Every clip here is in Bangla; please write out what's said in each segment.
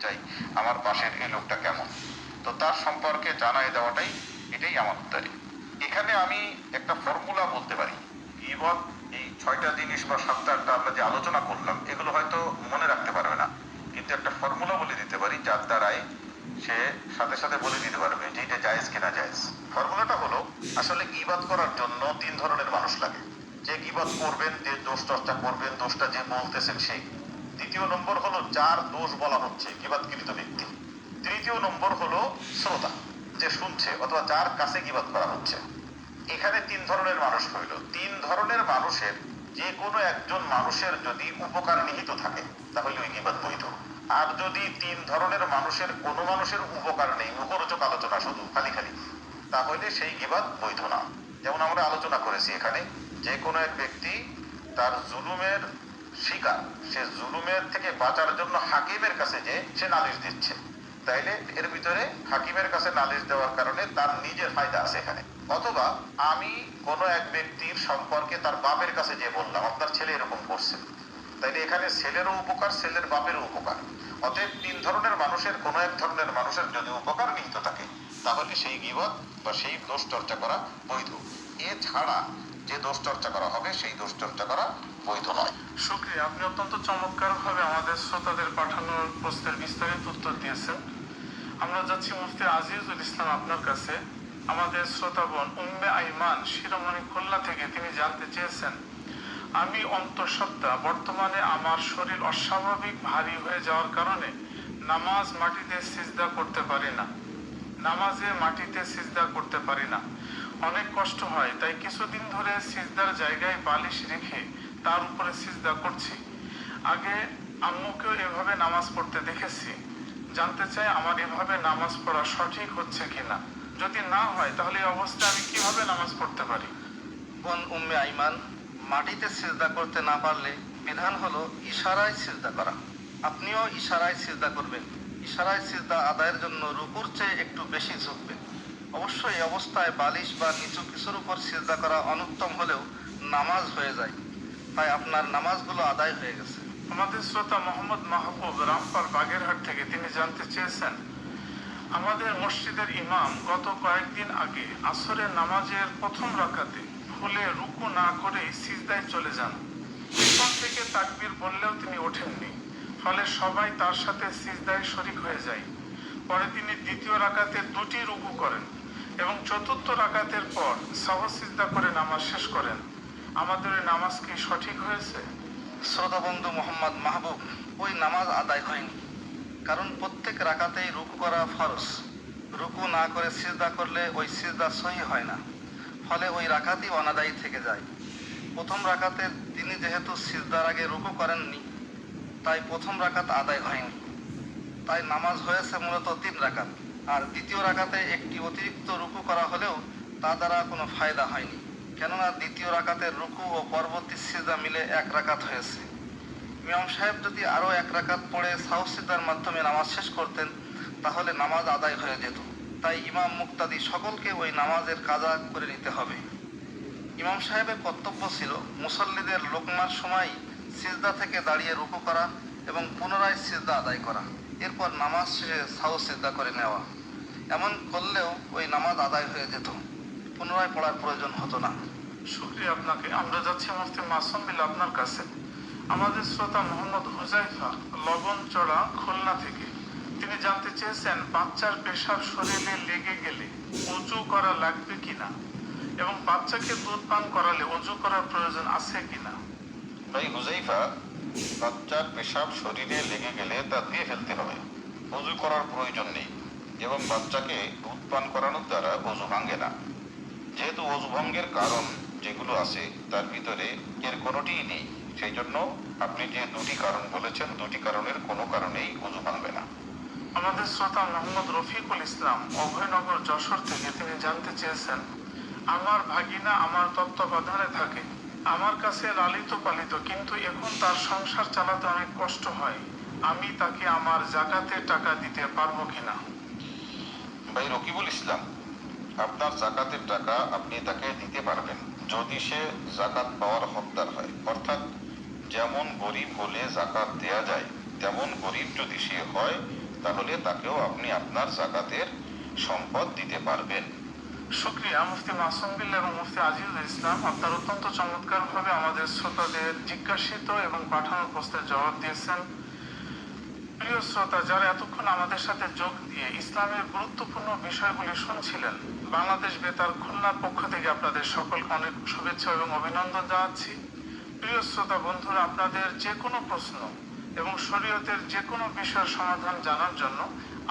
চাই আমার পাশের এই লোকটা কেমন, তো তার সম্পর্কে জানাই দেওয়াটাই এটাই আমার উদ্দেশ্য। এখানে আমি একটা ফর্মুলা বলতে পারি। গীবত এই 6টা জিনিস বা 7টা আমরা যে আলোচনা করলাম এগুলো হয়তো মনে রাখতে পারবে না, কিন্তু একটা ফর্মুলা বলে দিতে পারি যার দ্বারাই সে সাথে সাথে বলে দিতে পারবে যে এটা জায়েজ কিনা জায়েজ। ফর্মুলাটা হলো, আসলে গীবত করার জন্য 3 ধরনের মানুষ লাগে। যে গীবত করবেন, যে দোষ চর্চা করবেন, দোষটা যে বলতেছেন সেই। দ্বিতীয় নম্বর হলো যার দোষ বলা হচ্ছে, গীবতকৃত ব্যক্তি। তৃতীয় নম্বর হলো শ্রোতা, যে শুনছে অথবা যার কাছে গীবত করা হচ্ছে। এখানে 3 ধরনের মানুষ হইল। 3 ধরনের মানুষের যে কোনো একজন মানুষের যদি উপকার নিহিত থাকে তাহলে ওই গীবত বৈধ। আর যদি 3 ধরনের মানুষের কোনো মানুষের উপকার নেই, মুখরোচক আলোচনা শুধু খালি খালি, তাহলে সেই গীবত বৈধ না। যেমন আমরা আলোচনা করেছি এখানে, যে কোনো এক ব্যক্তি তার জুলুমের শিকার, সে জুলুমের থেকে বাঁচার জন্য হাকিমের কাছে যে সে নালিশ দিচ্ছে, তাইলে এর ভিতরে হাকিমের কাছে নালিশ দেওয়ার কারণে তার নিজের ফায়দা আছে এখানে। অথবা আমি কোনো এক ব্যক্তির সম্পর্কে তার বাপের কাছে যে বললাম আপনার ছেলে এরকম করছে, তাইলে এখানে ছেলেরও উপকার, ছেলের বাপেরও উপকার। অতএব 3 ধরনের মানুষের কোনো এক ধরনের মানুষের যদি উপকার নিহিত থাকে তাহলে সেই গীবত বা সেই দোষ চর্চা করা বৈধ। এছাড়া যে দোষ চর্চা করা হবে সেই দোষ চর্চা করা বৈধ নয়। শুকরিয়া, আপনি অত্যন্ত চমৎকারভাবে আমাদের শ্রোতাদের পাঠানোর প্রশ্নের বিস্তারিত উত্তর দিয়েছেন। আমরা যাচ্ছি মুফতি আজিজুল ইসলাম আপনার কাছে। আমাদের শ্রোতা বোন উম্মে আইমান শিরোমণি খুলনা থেকে তিনি জানতে চেয়েছেন, আমি অন্তঃসত্ত্বা বর্তমানে আমার শরীর অস্বাভাবিক ভারী হয়ে যাওয়ার কারণে নামাজ মাটিতে সিজদা করতে পারি না, নামাজে মাটিতে সিজদা করতে পারি না, অনেক কষ্ট হয়। তাই কিছুদিন ধরে সিজদার জায়গায় বালিশ রেখে তার উপরে সিজদা করছি। আগে আম্মুকেও এভাবে নামাজ পড়তে দেখেছি। জানতে চাই আমার এভাবে নামাজ পড়া সঠিক হচ্ছে কিনা, যদি না হয় তাহলে এই অবস্থায় আমি কিভাবে নামাজ পড়তে পারি? বোন উম্মে আইমান, মাটিতে সিজদা করতে না পারলে বিধান হলো ইশারায় সিজদা করা। আপনিও ইশারায় সিজদা করবেন। ইশারায় সিজদা আদায়ের জন্য রুকুর চেয়ে একটু বেশি ঝুঁকবেন। অবশ্যই এই অবস্থায় বালিশ বা নিচু কিছুর উপর সিজদা করা অনুত্তম হলেও নামাজ হয়ে যায়, তাই আপনার নামাজগুলো আদায় হয়ে গেছে। আমাদের শ্রোতা মোহাম্মদ মাহবুব রামপাল বাগেরহাট থেকে তিনি জানতে চেয়েছেন, আমাদের মসজিদের ইমাম গত কয়েকদিন আগে আসরের নামাজের প্রথম রাকাতে ভুলে রুকু না করেই সিজদায় চলে যান। পিছন থেকে তাকবীর বললেও তিনি ওঠেননি, ফলে সবাই তার সাথে সিজদায় শরিক হয়ে যায়। পরে তিনি দ্বিতীয় রাকাতের 2টি রুকু করেন এবং চতুর্থ রাকাতের পর সাহু সিজদা করে নামাজ শেষ করেন। আমাদের এই নামাজ কি সঠিক হয়েছে? শ্রোতা বন্ধু মোহাম্মদ মাহবুব, ওই নামাজ আদায় হয়নি, কারণ প্রত্যেক রাকাতেই রুকু করা ফরজ। রুকু না করে সিজদা করলে ওই সিজদা সহি হয় না, ফলে ওই রাকাতই অনাদায়ী থেকে যায়। প্রথম রাকাতে তিনি যেহেতু সিজদার আগে রুকু করেননি, তাই প্রথম রাকাত আদায় হয়নি। তাই নামাজ হয়েছে মূলত 3 রাকাত। আর দ্বিতীয় রাকাতে একটি অতিরিক্ত রুকু করা হলেও তা দ্বারা কোনো ফায়দা হয়নি, কেননা দ্বিতীয় রাকাতের রুকু ও পরবর্তী সিজদা মিলে 1 রাকাত হয়েছে। ইমাম সাহেব যদি আরও 1 রাকাত পড়ে সাহু সিজদার মাধ্যমে নামাজ শেষ করতেন তাহলে নামাজ আদায় হয়ে যেত। তাই ইমাম মুক্তাদি সকলকে ওই নামাজের কাজা করে নিতে হবে। ইমাম সাহেবের কর্তব্য ছিল মুসল্লিদের লোকমার সময় সিজদা থেকে দাঁড়িয়ে রুকু করা এবং পুনরায় সিজদা আদায় করা, এরপর নামাজ শেষে সাহু সিজদা করে নেওয়া। এমন করলেও ওই নামাজ আদায় হয়ে যেত, পুনরায় পড়ার প্রয়োজন হতো না। শুকরিয়া আপনাকে। আমরা যাচ্ছি মুফতি মাসুম বিল্লাহ আপনার কাছে। আমাদের শ্রোতা মোহাম্মদ হুজাইফা লবণচড়া খুলনা থেকে তিনি জানতে চেয়েছেন, বাচ্চার পেশাব শরীরে লেগে গেলে অজু করা লাগবে কিনা এবং বাচ্চাকে দুধ পান করালে অজু করার প্রয়োজন আছে কিনা? ভাই হুজাইফা, বাচ্চার পেশাব শরীরে লেগে গেলে তা ধুয়ে ফেলতে হবে, অজু করার প্রয়োজন নেই। এবং বাচ্চাকে দুধ পান করানোর দ্বারা অজু ভাঙে না। যেহেতু অজু ভঙ্গের কারণ যেগুলো আছে তার ভিতরে এর কোনোটিই নেই, সেই জন্য আপনি যে 2টি কারণ বলেছেন 2টি কারণের কোনো কারণেই অজু ভাঙবে না। আমাদের শ্রোতা মোহাম্মদ রফিকুল ইসলাম অভয়নগর যশোর থেকে তিনি জানতে চেয়েছেন, আমার ভাগিনা আমার তত্ত্বাবধানে থাকে, আমার কাছে লালিত পালিত, কিন্তু এখন তার সংসার চালাতে অনেক কষ্ট হয়। আমি তাকে আমার জাকাতের টাকা দিতে পারবো কিনা? ভাই রকিবুল ইসলাম, আপনার জাকাতের টাকা আপনি তাকে দিতে পারবেন যদি সে জাকাত পাওয়ার হকদার হয়। অর্থাৎ যেমন গরিব হলে জাকাত দেয়া যায় তেমন গরিব যদি সে হয় তাহলে তাকেও আপনি আপনার জাকাতের সম্পদ দিতে পারবেন। শুকরিয়া মুফতি মাসুম বিল্লাহ এবং মুফতি আজিজুল ইসলাম, আপনার অত্যন্ত চমৎকারভাবে আমাদের শ্রোতাদের জিজ্ঞাসিত এবং পাঠানো প্রশ্নের জবাব দিয়েছেন। প্রিয় শ্রোতা, যারা এতক্ষণ আমাদের সাথে যোগ দিয়ে ইসলামের গুরুত্বপূর্ণ বিষয়গুলি শুনছিলেন, বাংলাদেশ বেতার খুলনার পক্ষ থেকে আপনাদের সকলকে অনেক শুভেচ্ছা এবং অভিনন্দন জানাচ্ছি। প্রিয় শ্রোতা বন্ধুরা, আপনাদের যে কোনো প্রশ্ন এবং শরীয়তের যে কোনো বিষয়ের সমাধান জানার জন্য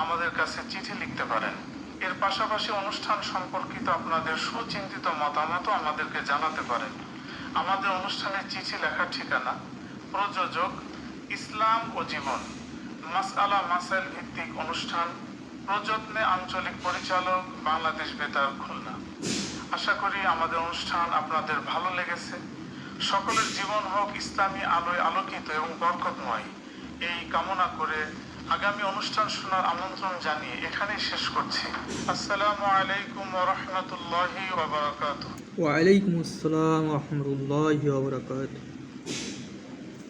আমাদের কাছে চিঠি লিখতে পারেন। এর পাশাপাশি অনুষ্ঠান সম্পর্কিত আপনাদের সুচিন্তিত মতামতও আমাদেরকে জানাতে পারেন। আমাদের অনুষ্ঠানের চিঠি লেখার ঠিকানা: প্রযোজক ইসলাম ও জীবন, মাসআলা মাসাইল ভিত্তিক অনুষ্ঠান, প্রযত্নে আঞ্চলিক পরিচালক, বাংলাদেশ বেতার খুলনা। আশা করি আমাদের অনুষ্ঠান আপনাদের ভালো লেগেছে। সকলের জীবন হোক ইসলামী আলোয় আলোকিত এবং বরকতময়, এই কামনা করে আগামী অনুষ্ঠান শোনার আমন্ত্রণ জানিয়ে এখানেই শেষ করছি। আসসালামু আলাইকুম ওয়া রাহমাতুল্লাহি ওয়া বারাকাতুহু। ওয়ালাইকুম আসসালাম ওয়া রাহমাতুল্লাহি ওয়া বারাকাতুহু।